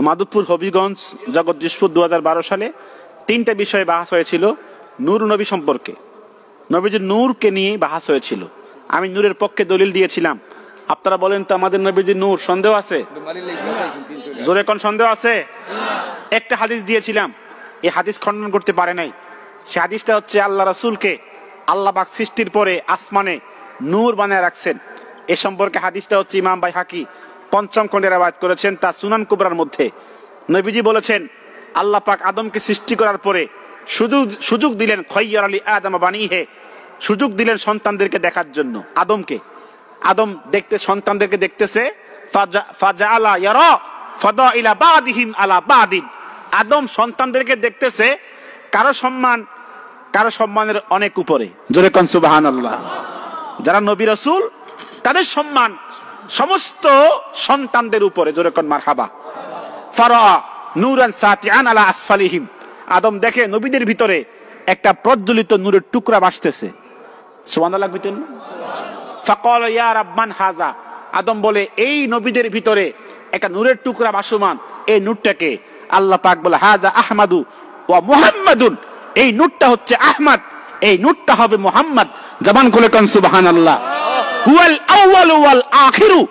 মাধবপুর, হবিগঞ্জ, জগদীশপুর 2012 সালে 3টা বিষয়ে বাহাস হয়েছিল নূর নবী সম্পর্কে। নবীজির নূরকে নিয়ে বাহাস হয়েছিল। আমি নূরের পক্ষে দলিল দিয়েছিলাম। আপনারা বলেন তো আমাদের নবীজির নূর সন্দেহ আছে? জোরে কোন সন্দেহ আছে? একটা হাদিস দিয়েছিলাম, এই হাদিস খণ্ডন করতে পারে নাই। সে হাদিসটা হচ্ছে আল্লাহ রাসূলকে আল্লাহ পাক সৃষ্টির পরে আসমানে নূর বানায় রাখছেন। এ সম্পর্কে হাদিসটা হচ্ছে ইমাম বাইহাকি 5ম খণ্ডে রওয়ায়াত করেছেন তার সুনান কুবরার মধ্যে। নবীজি বলেছেন আল্লাহ পাক আদমকে সৃষ্টি করার পরে সুযোগ দিলেন, খয়্যার আলী আদম বানিহে, সুযোগ দিলেন সন্তানদেরকে দেখার জন্য। আদম দেখতে সন্তানদেরকে দেখতেছে, ফাজাআলা ইয়ারা ফাদাইলা বাদিহিম আলা বাদিন। আদম সন্তানদেরকে দেখতেছে কারো সম্মানের অনেক উপরে। জোরে কোন সুবহানাল্লাহ। যারা নবী রাসূল তাদের সম্মান সমস্ত সন্তানদের উপরে। জোরে কোন মারহাবা। ফারা নূরান সাতিআন আলা আসফালিহিম। আদম দেখে নবীদের ভিতরে একটা প্রজ্বলিত নূরের টুকরা ভাসতেছে। সুবহানাল্লাহ কইতেন না? ফাকাল ইয়া রাব্বান হাযা। আদম বলে এই নবীদের ভিতরে একটা নূরের টুকরা ভাসমান, এই নূরটাকে? আল্লাহ পাক বলে হাযা আহমাদু ওয়া মুহাম্মাদুন। এই নূরটা হচ্ছে আহমদ, এই নূরটা হবে মুহাম্মদ। জবান খুলে কোন সুবহানাল্লাহ। হুয়াল আউয়ালু ওয়াল আখিরু।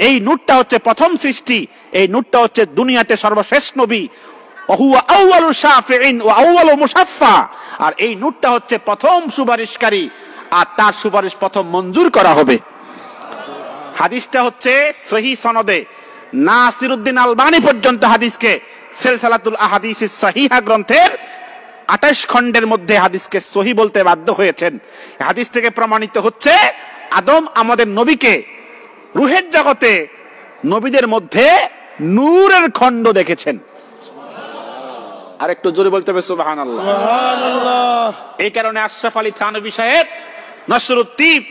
এই নূরটা হচ্ছে প্রথম সৃষ্টি, এই নূরটা হচ্ছে দুনিয়াতে সর্বশেষ নবী। ওহুয়া আউয়ালু শাফিঈন ওয়া আউয়ালু মুশাফফা। আর এই নূরটা হচ্ছে প্রথম সুপারিশকারী, আর তার সুপারিশ প্রথম মঞ্জুর করা হবে। হাদিসটা হচ্ছে সহিহ সনদে নাসিরউদ্দিন আলবানী পর্যন্ত হাদিসকে সিলসিলাতুল আহাদিসিস সহিহা গ্রন্থের 28 খণ্ডের মধ্যে হাদিসকে সহিহ বলতে বাধ্য হয়েছেন। হাদিস থেকে প্রমাণিত হচ্ছে আদম আমাদের নবীকে রূহের জগতে নবীদের মধ্যে নূরের খণ্ড দেখেছেন। আর একটু জোরে বলতে হবে সুবহানাল্লাহ। সুবহানাল্লাহ। এই কারণে আশরাফ আলী থানভী সাহেব নসরুদ্দীন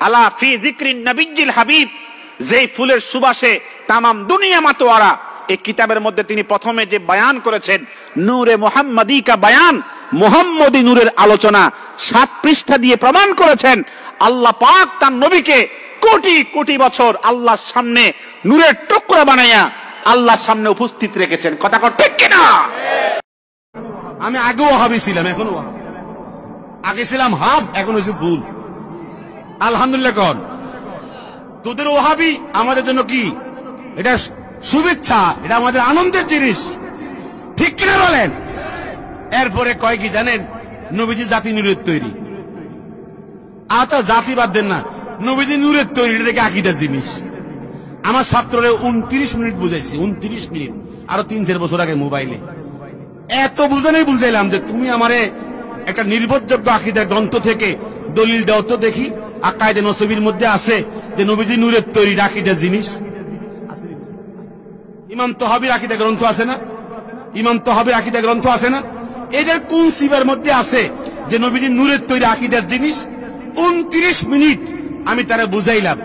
আলা ফি যিকরিন নবিয়্যিল হাবিব, যেই ফুলের সুবাসে তামাম দুনিয়া মাতোয়ারা, এই কিতাবের মধ্যে তিনি প্রথমে যে বয়ান করেছেন নূরে মুহাম্মাদি কা বয়ান, মুহাম্মদী নূরের আলোচনা 7 পৃষ্ঠা দিয়ে প্রমাণ করেছেন আল্লাহ পাক তার নবীকে কোটি কোটি বছর আল্লাহর সামনে নূরের টুকরা বানায়া আল্লাহর সামনে উপস্থিত রেখেছেন। কথা ঠিক কিনা? আমি আগেও ওয়াহাবি ছিলাম, এখনো আগে ছিলাম হাফ, এখন হয়েছে ফুল। আলহামদুলিল্লাহ। কর তোদের ওয়াহাবি আমাদের জন্য কি এটা শুভেচ্ছা, এটা আমাদের আনন্দের জিনিস, ঠিক কিনা বলেন? এরপরে কয় কি জানেন, নবীজি জাতি নূরের তৈরি। জাতি বাদ দেন না, নবীজি নূরের তৈরি, এটা দেখে আকীদার জিনিস। আমার ছাত্ররে 29 মিনিট বুঝাইছি, 29 মিনিট, আরো 3-4 বছর আগে মোবাইলে এত বুঝাইলাম যে তুমি আমারে একটা নির্ভরযোগ্য আকীদার গ্রন্থ থেকে দলিল দাও তো দেখি। আকায়েদে নসবীর মধ্যে আছে যে নবীজি নূরের তৈরি, আকীদার জিনিস। ইমাম তাহাবীর আকীদা গ্রন্থ আছে না? ইমাম তাহাবীর আকীদা গ্রন্থ আছে না? এটার কোন সিবার মধ্যে আছে যে নবীজি নূরের তৈরি, আকীদার জিনিস? 29 মিনিট আমি তারা বুঝাইলাম।